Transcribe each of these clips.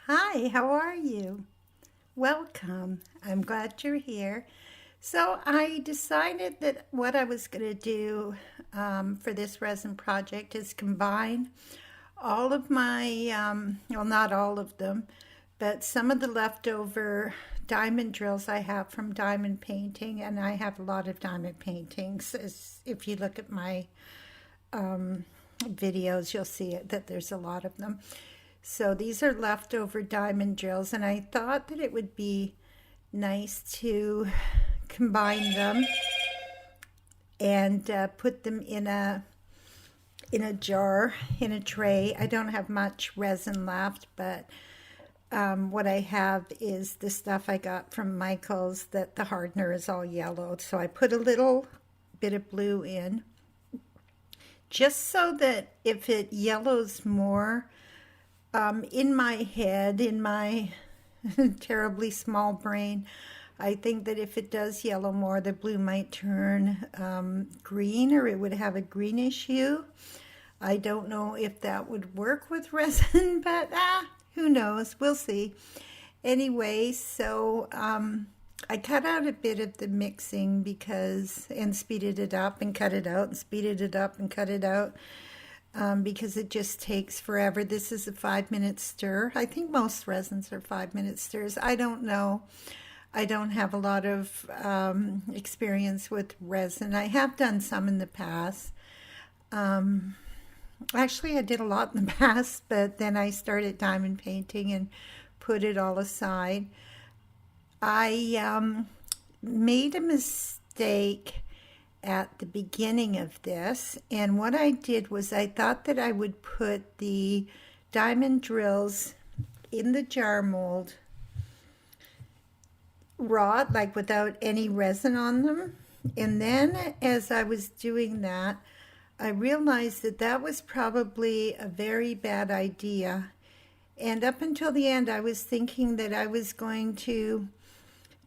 Hi, how are you? Welcome. I'm glad you're here. So, I decided that what I was going to do for this resin project is combine all of my, well, not all of them, but some of the leftover diamond drills I have from diamond painting, and I have a lot of diamond paintings. As if you look at my videos, you'll see it, that there's a lot of them. So these are leftover diamond drills, and I thought that it would be nice to combine them and put them in a jar, in a tray. I don't have much resin left, but what I have is the stuff I got from Michael's that the hardener is all yellowed. So I put a little bit of blue in just so that if it yellows more, in my head, in my terribly small brain, I think that if it does yellow more, the blue might turn green, or it would have a greenish hue. I don't know if that would work with resin, but who knows? We'll see. Anyway, so I cut out a bit of the mixing and speeded it up and cut it out and speeded it up and cut it out because it just takes forever. This is a 5 minute stir. I think most resins are 5 minute stirs. I don't know. I don't have a lot of experience with resin. I have done some in the past. Actually, I did a lot in the past, but then I started diamond painting and put it all aside. I made a mistake at the beginning of this, and what I did was I thought that I would put the diamond drills in the jar mold raw, like without any resin on them. And then as I was doing that, I realized that that was probably a very bad idea. And up until the end, I was thinking that I was going to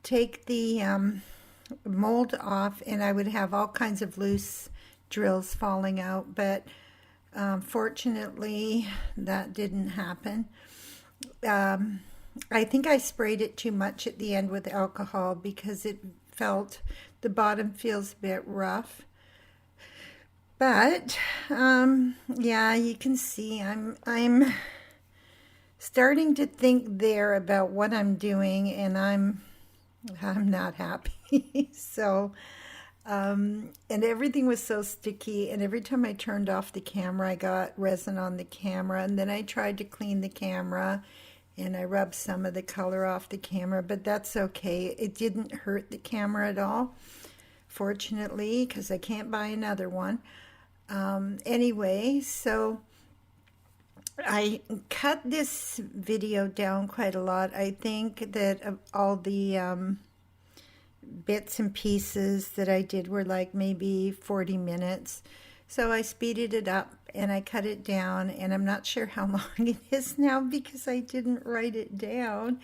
take the mold off and I would have all kinds of loose drills falling out. But fortunately, that didn't happen. I think I sprayed it too much at the end with alcohol because the bottom feels a bit rough. But yeah, you can see I'm starting to think there about what I'm doing, and I'm not happy. So and everything was so sticky, and every time I turned off the camera, I got resin on the camera, and then I tried to clean the camera, and I rubbed some of the color off the camera, but that's okay. It didn't hurt the camera at all, fortunately, because I can't buy another one. Anyway, so I cut this video down quite a lot. I think that of all the bits and pieces that I did were like maybe 40 minutes. So I speeded it up and I cut it down, and I'm not sure how long it is now because I didn't write it down.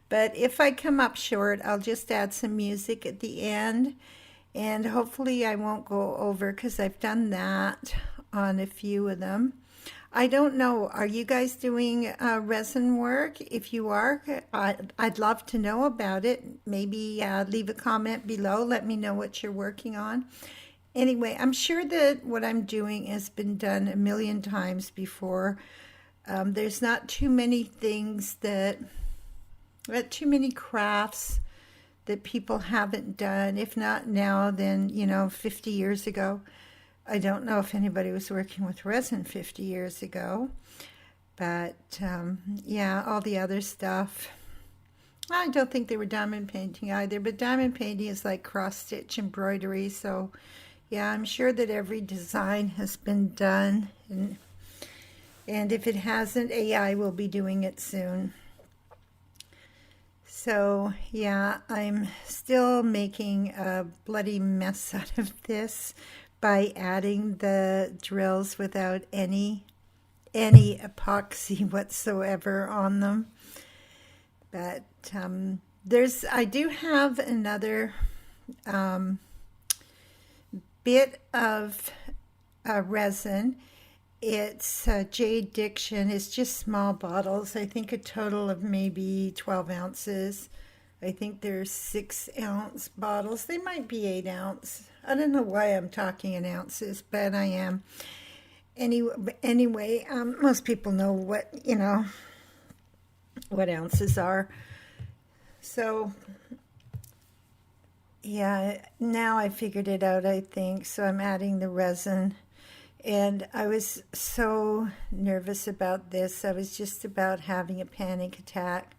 But if I come up short, I'll just add some music at the end, and hopefully I won't go over because I've done that on a few of them. I don't know. Are you guys doing resin work? If you are, I'd love to know about it. Maybe leave a comment below. Let me know what you're working on. Anyway, I'm sure that what I'm doing has been done a million times before. There's not too many not too many crafts that people haven't done. If not now, then, 50 years ago. I don't know if anybody was working with resin 50 years ago, but yeah, all the other stuff. I don't think they were diamond painting either, but diamond painting is like cross-stitch embroidery, so yeah, I'm sure that every design has been done, and if it hasn't, AI will be doing it soon. So yeah, I'm still making a bloody mess out of this by adding the drills without any epoxy whatsoever on them. But I do have another bit of resin, It's Jade Diction. It's just small bottles. I think a total of maybe 12 ounces. I think there's 6-ounce bottles. They might be 8-ounce. I don't know why I'm talking in ounces, but I am. Anyway, most people know what ounces are. So, yeah, now I figured it out, I think. So I'm adding the resin. And I was so nervous about this. I was just about having a panic attack.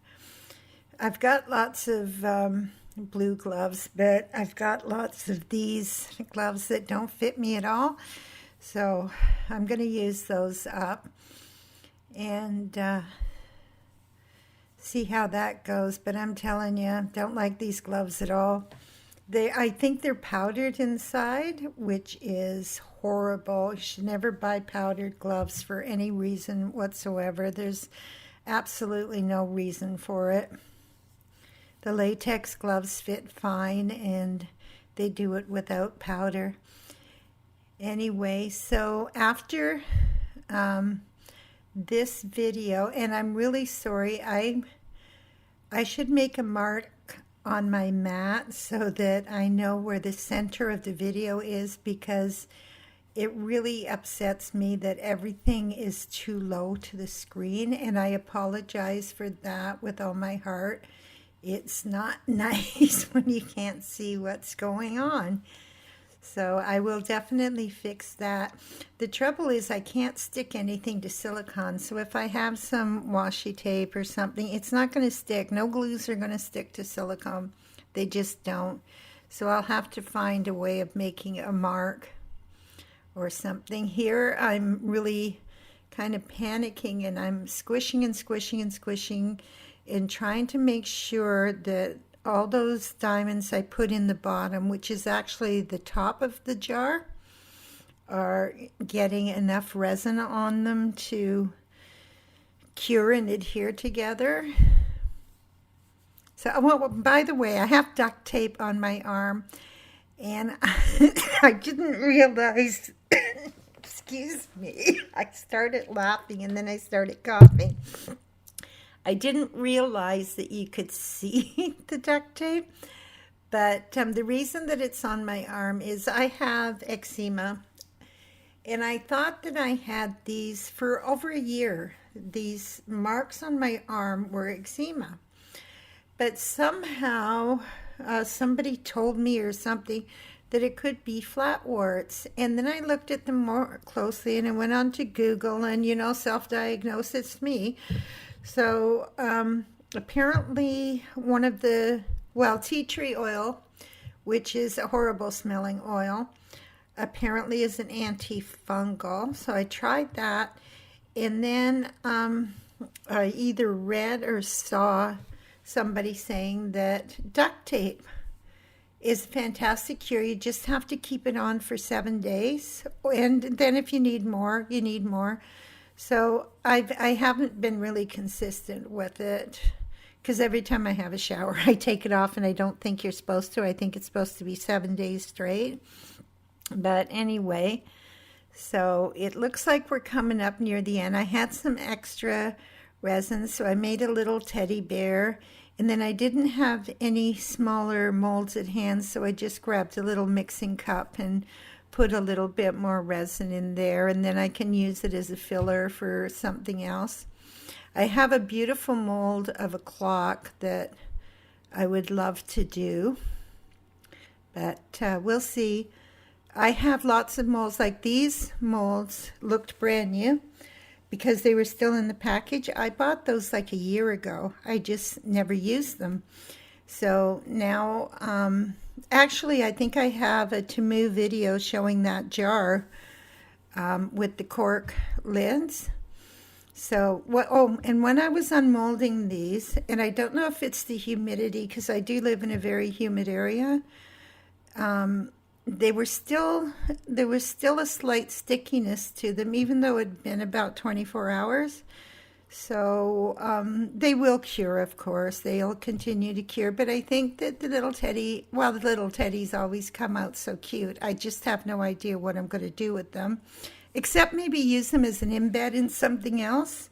I've got lots of blue gloves, but I've got lots of these gloves that don't fit me at all. So I'm going to use those up and see how that goes. But I'm telling you, don't like these gloves at all. I think they're powdered inside, which is horrible. You should never buy powdered gloves for any reason whatsoever. There's absolutely no reason for it. The latex gloves fit fine, and they do it without powder. Anyway, so after this video, and I'm really sorry, I should make a mark on my mat so that I know where the center of the video is, because it really upsets me that everything is too low to the screen, and I apologize for that with all my heart. It's not nice when you can't see what's going on. So I will definitely fix that. The trouble is I can't stick anything to silicone. So if I have some washi tape or something, it's not going to stick. No glues are going to stick to silicone. They just don't. So I'll have to find a way of making a mark or something. Here I'm really kind of panicking, and I'm squishing and squishing and squishing and trying to make sure that all those diamonds I put in the bottom, which is actually the top of the jar, are getting enough resin on them to cure and adhere together. So, well, by the way, I have duct tape on my arm, and I didn't realize, excuse me, I started laughing and then I started coughing. I didn't realize that you could see the duct tape, but the reason that it's on my arm is I have eczema, and I thought that I had these for over a year. These marks on my arm were eczema, but somehow somebody told me or something that it could be flat warts, and then I looked at them more closely, and I went on to Google, and self-diagnosis me. So apparently one of tea tree oil, which is a horrible smelling oil, apparently is an antifungal. So I tried that, and then I either read or saw somebody saying that duct tape is a fantastic cure. You just have to keep it on for 7 days, and then if you need more, you need more. So I haven't been really consistent with it, because every time I have a shower, I take it off, and I don't think you're supposed to. I think it's supposed to be 7 days straight. But anyway, so it looks like we're coming up near the end. I had some extra resin, so I made a little teddy bear, and then I didn't have any smaller molds at hand, so I just grabbed a little mixing cup and put a little bit more resin in there, and then I can use it as a filler for something else. I have a beautiful mold of a clock that I would love to do, but we'll see. I have lots of molds. Like these molds looked brand new because they were still in the package. I bought those like a year ago. I just never used them. So now actually, I think I have a Temu video showing that jar with the cork lids. So, and when I was unmolding these, and I don't know if it's the humidity, because I do live in a very humid area, there was still a slight stickiness to them, even though it had been about 24 hours. So they will cure, of course. They'll continue to cure. But I think that the little teddies always come out so cute. I just have no idea what I'm going to do with them. except maybe use them as an embed in something else.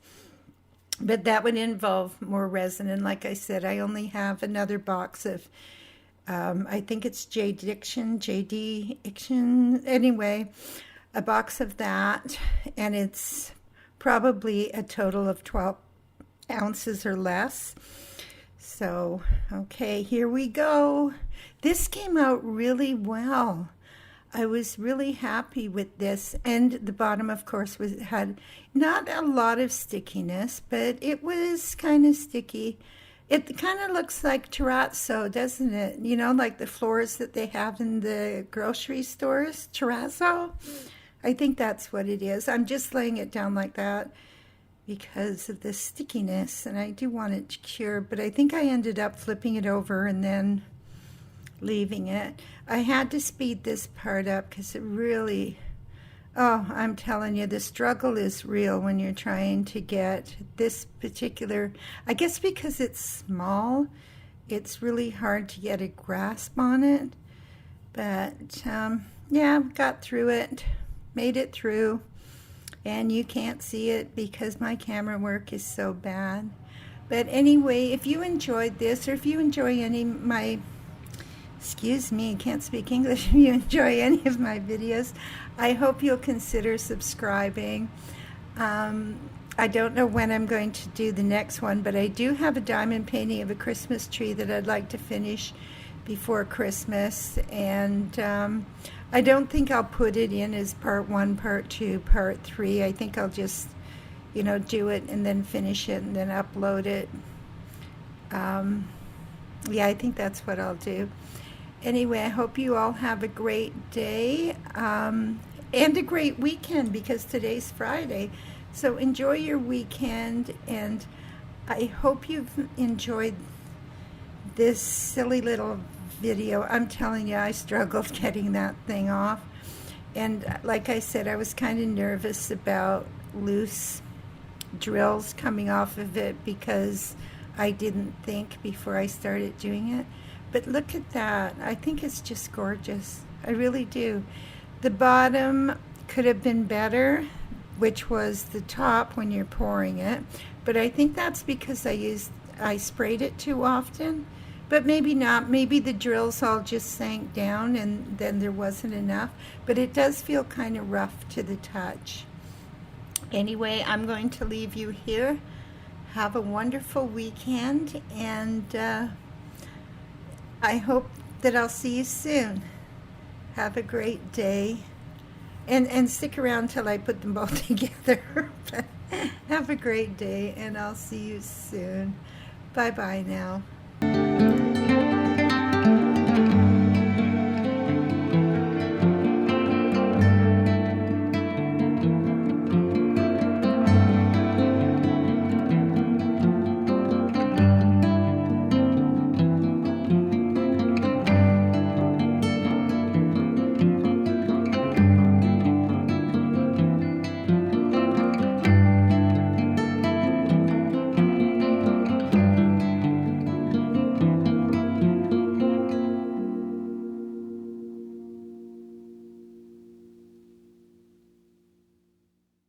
But that would involve more resin. And like I said, I only have another box of, I think it's JD Diction. Anyway, a box of that. And it's probably a total of 12 ounces or less. So, okay, here we go. This came out really well. I was really happy with this, and the bottom, of course, had not a lot of stickiness, but it was kind of sticky. It kind of looks like terrazzo, doesn't it? You know, like the floors that they have in the grocery stores, terrazzo. I think that's what it is. I'm just laying it down like that because of the stickiness, and I do want it to cure, but I think I ended up flipping it over and then leaving it. I had to speed this part up because it really, oh, I'm telling you, the struggle is real when you're trying to get this particular, I guess because it's small, it's really hard to get a grasp on it. But yeah, got through it, made it through, and you can't see it because my camera work is so bad. But anyway, if you enjoyed this, or if you enjoy any of my, excuse me, I can't speak English. If you enjoy any of my videos, I hope you'll consider subscribing. I don't know when I'm going to do the next one, but I do have a diamond painting of a Christmas tree that I'd like to finish before Christmas, and I don't think I'll put it in as part 1, part 2, part 3. I think I'll just, you know, do it and then finish it and then upload it. Yeah, I think that's what I'll do. Anyway, I hope you all have a great day and a great weekend, because today's Friday. So enjoy your weekend, and I hope you've enjoyed this silly little video. I'm telling you, I struggled getting that thing off. And like I said, I was kind of nervous about loose drills coming off of it because I didn't think before I started doing it. But look at that. I think it's just gorgeous. I really do. The bottom could have been better, which was the top when you're pouring it. But I think that's because I sprayed it too often. But maybe not. Maybe the drills all just sank down and then there wasn't enough. But it does feel kind of rough to the touch. Anyway, I'm going to leave you here. Have a wonderful weekend, and I hope that I'll see you soon. Have a great day. And stick around till I put them both together. Have a great day, and I'll see you soon. Bye-bye now.